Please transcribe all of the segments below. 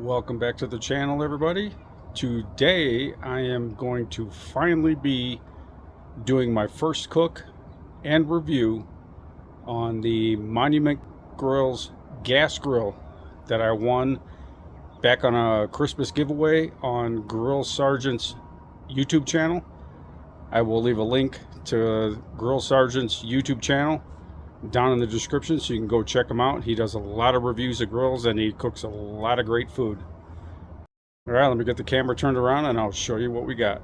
Welcome back to the channel, everybody. Today I am going to finally be doing my first cook and review on the Monument Grill's gas grill that I won back on a Christmas giveaway on Grill Sergeant's YouTube channel. I will leave a link to Grill Sergeant's YouTube channel down in the description so you can go check him out. He does a lot of reviews of grills and he cooks a lot of great food. All right, let me get the camera turned around and I'll show you what we got.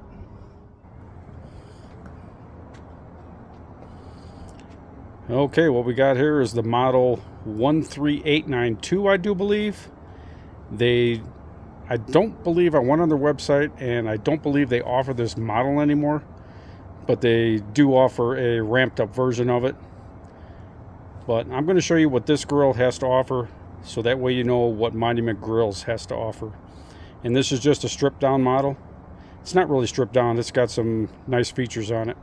Okay, what we got here is the model 13892, I do believe. I don't believe, I went on their website and I don't believe they offer this model anymore, but they do offer a ramped up version of it. But I'm going to show you what this grill has to offer, so that way you know what Monument Grills has to offer. And this is just a stripped down model. It's not really stripped down, it's got some nice features on it,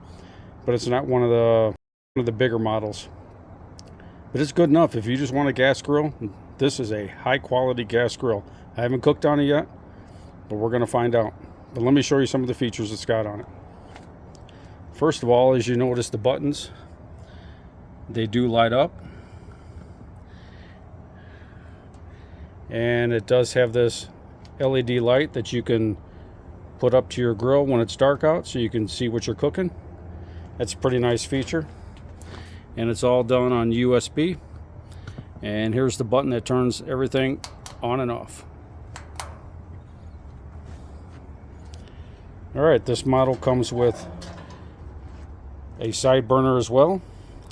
but it's not one of the bigger models. But it's good enough if you just want a gas grill. This is a high quality gas grill. I haven't cooked on it yet, but we're going to find out. But let me show you some of the features it's got on it. First of all, as you notice, the buttons, they do light up, and it does have this LED light that you can put up to your grill when it's dark out so you can see what you're cooking. That's a pretty nice feature, and it's all done on USB. And here's the button that turns everything on and off. Alright, this model comes with a side burner as well.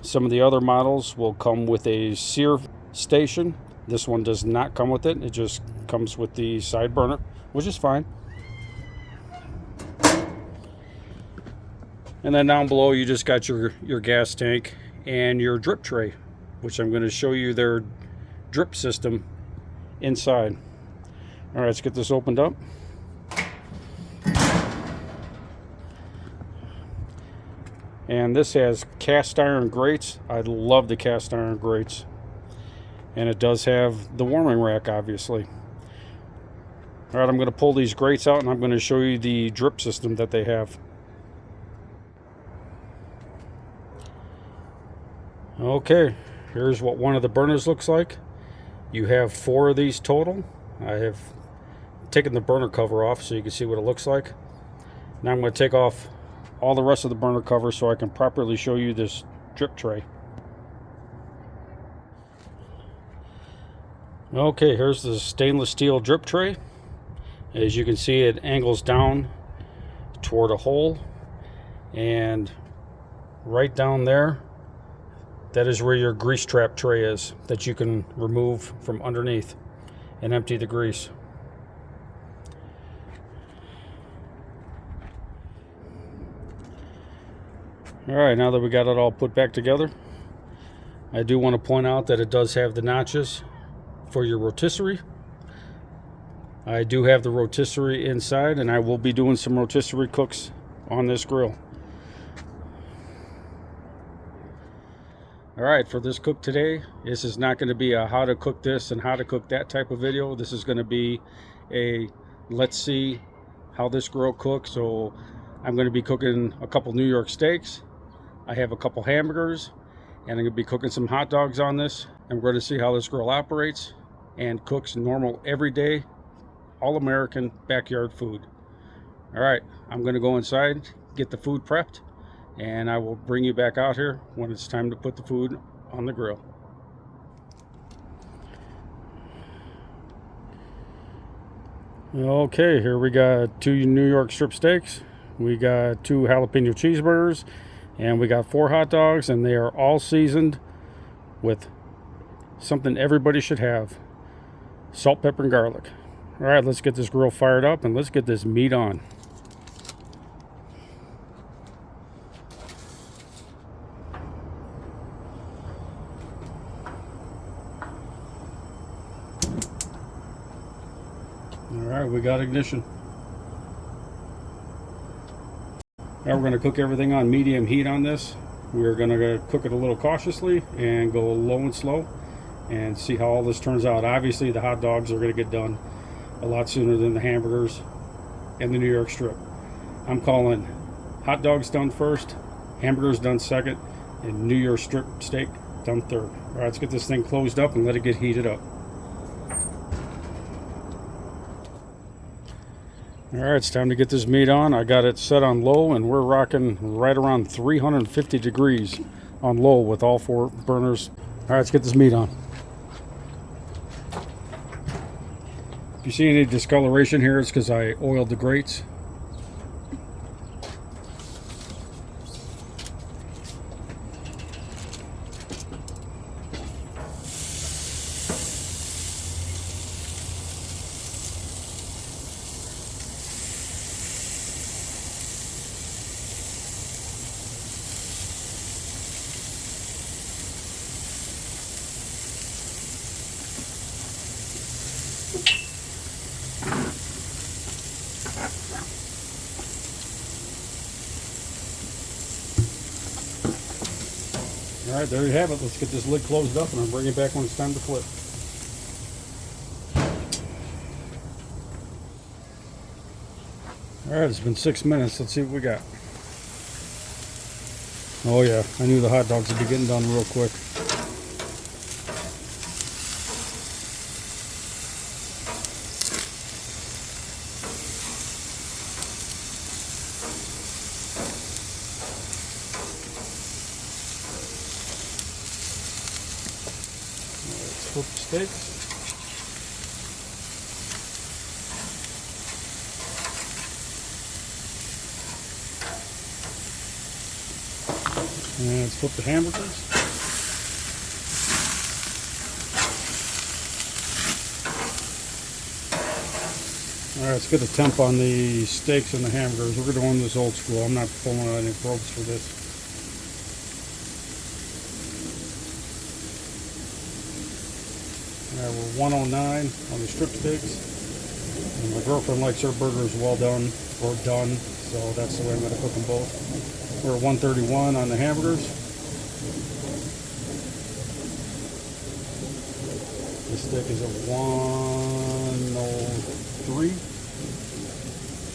Some of the other models will come with a sear station. This one does not come with it. It just comes with the side burner, which is fine. And then down below you just got your gas tank and your drip tray, which I'm going to show you their drip system inside. All right, let's get this opened up. And this has cast iron grates. I love the cast iron grates. And it does have the warming rack, obviously. All right, I'm going to pull these grates out and I'm going to show you the drip system that they have. Okay, here's what one of the burners looks like. You have 4 of these total. I have taken the burner cover off so you can see what it looks like. Now I'm going to take off all the rest of the burner cover so I can properly show you this drip tray. Okay, here's the stainless steel drip tray. As you can see, it angles down toward a hole, and right down there, that is where your grease trap tray is that you can remove from underneath and empty the grease. Alright, now that we got it all put back together, I do want to point out that it does have the notches for your rotisserie. I do have the rotisserie inside, and I will be doing some rotisserie cooks on this grill. Alright, for this cook today, this is not going to be a how to cook this and how to cook that type of video. This is going to be a let's see how this grill cooks. So I'm going to be cooking a couple New York steaks. I have a couple hamburgers, and I'm going to be cooking some hot dogs on this. And we're going to see how this grill operates and cooks normal, everyday, all-American backyard food. All right, I'm going to go inside, get the food prepped, and I will bring you back out here when it's time to put the food on the grill. Okay, here we got 2 New York strip steaks. We got 2 jalapeno cheeseburgers, and we got 4 hot dogs, and they are all seasoned with something everybody should have: salt, pepper, and garlic. All right, let's get this grill fired up and let's get this meat on. All right, we got ignition. Now we're going to cook everything on medium heat on this. We're going to cook it a little cautiously and go low and slow and see how all this turns out. Obviously the hot dogs are going to get done a lot sooner than the hamburgers and the New York strip. I'm calling hot dogs done first, hamburgers done second, and New York strip steak done third. All right, let's get this thing closed up and let it get heated up. All right, it's time to get this meat on. I got it set on low, and we're rocking right around 350 degrees on low with all 4 burners. All right, let's get this meat on. If you see any discoloration here, it's because I oiled the grates. All right, there you have it. Let's get this lid closed up, and I'll bring it back when it's time to flip. All right, it's been 6 minutes. Let's see what we got. Oh yeah, I knew the hot dogs would be getting done real quick. Flip the steaks. And let's flip the hamburgers. All right, let's get the temp on the steaks and the hamburgers. We're doing this old school. I'm not pulling out any probes for this. All right, we're 109 on the strip steaks. And my girlfriend likes her burgers well done or done, so that's the way I'm going to cook them both. We're at 131 on the hamburgers. The steak is at 103.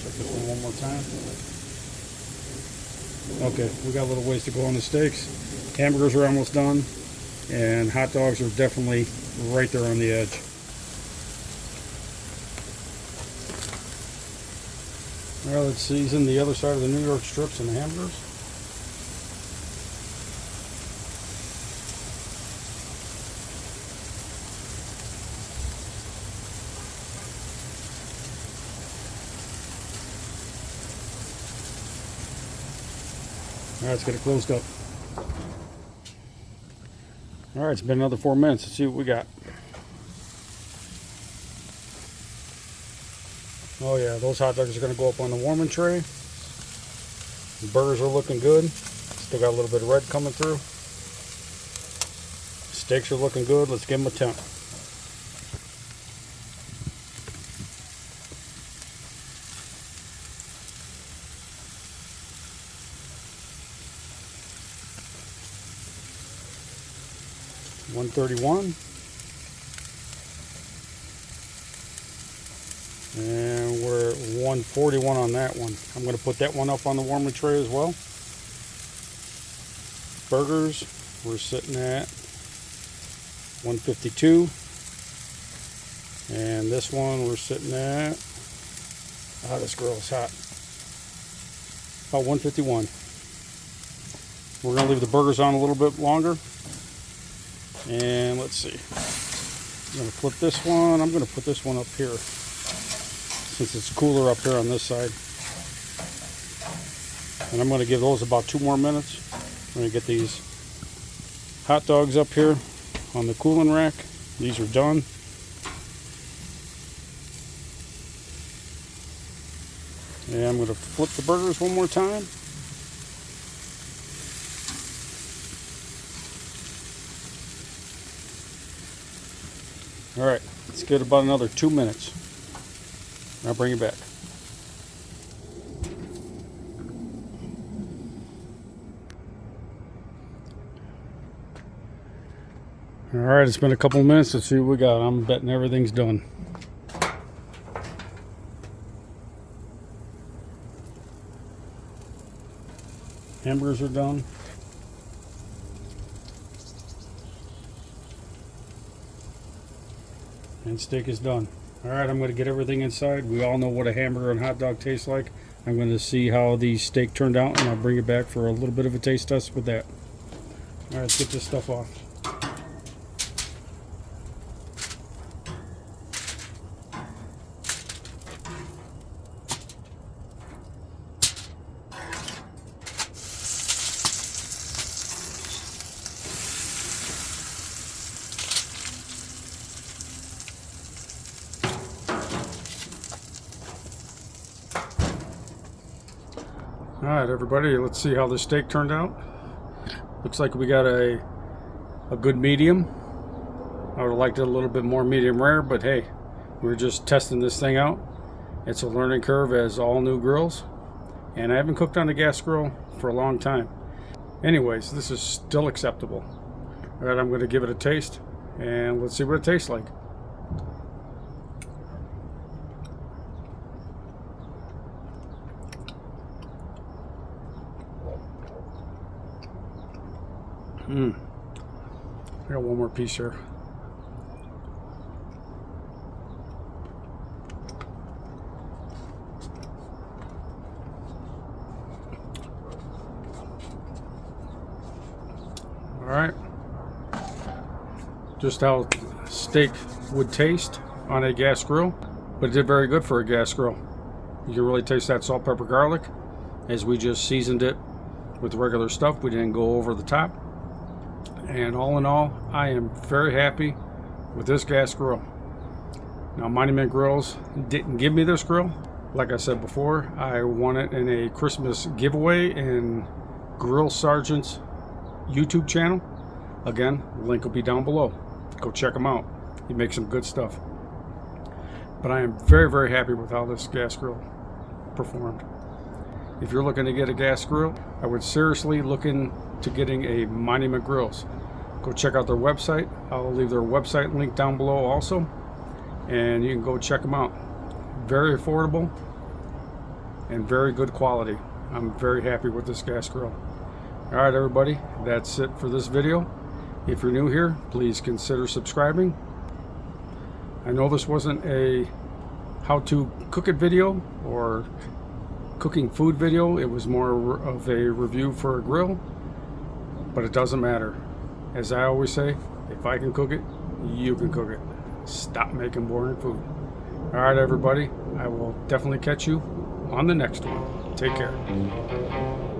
Check this one more time. Okay, we got a little ways to go on the steaks. Hamburgers are almost done, and hot dogs are definitely right there on the edge. All right, let's season the other side of the New York strips and the hamburgers. All right, let's get it closed up. All right, it's been another 4 minutes. Let's see what we got. Oh yeah, those hot dogs are going to go up on the warming tray. The burgers are looking good. Still got a little bit of red coming through. Steaks are looking good. Let's give them a temp. $131. And we're at 141 on that one. I'm going to put that one up on the warming tray as well. Burgers, we're sitting at 152. And this one we're sitting at, oh, this grill is hot, about 151. We're going to leave the burgers on a little bit longer. And let's see. I'm going to flip this one. I'm going to put this one up here, since it's cooler up here on this side. And I'm going to give those about 2 more minutes. I'm going to get these hot dogs up here on the cooling rack. These are done. And I'm going to flip the burgers one more time. All right, let's get about another 2 minutes. I'll bring it back. All right, it's been a couple of minutes. Let's see what we got. I'm betting everything's done. Hamburgers are done. And steak is done. Alright, I'm going to get everything inside. We all know what a hamburger and hot dog tastes like. I'm going to see how the steak turned out, and I'll bring it back for a little bit of a taste test with that. Alright, let's get this stuff off. Alright everybody, let's see how the steak turned out. Looks like we got a good medium. I would have liked it a little bit more medium rare, but hey, we're just testing this thing out. It's a learning curve as all new grills, and I haven't cooked on a gas grill for a long time. Anyways, this is still acceptable. Alright, I'm going to give it a taste, and let's see what it tastes like. I got one more piece here. Alright. Just how steak would taste on a gas grill, but it did very good for a gas grill. You can really taste that salt, pepper, garlic, as we just seasoned it with regular stuff. We didn't go over the top. And all in all, I am very happy with this gas grill. Now, Monument Grills didn't give me this grill. Like I said before, I won it in a Christmas giveaway in Grill Sergeant's YouTube channel. Again, link will be down below. Go check him out. He makes some good stuff. But I am very, very happy with how this gas grill performed. If you're looking to get a gas grill, I would seriously look into getting a Monument Grills. Go check out their website. I'll leave their website link down below also, and you can go check them out. Very affordable and very good quality. I'm very happy with this gas grill. Alright everybody, that's it for this video. If you're new here, please consider subscribing. I know this wasn't a how to cook it video or cooking food video. It was more of a review for a grill, but it doesn't matter. As I always say, if I can cook it, you can cook it. Stop making boring food. Alright everybody, I will definitely catch you on the next one. Take care.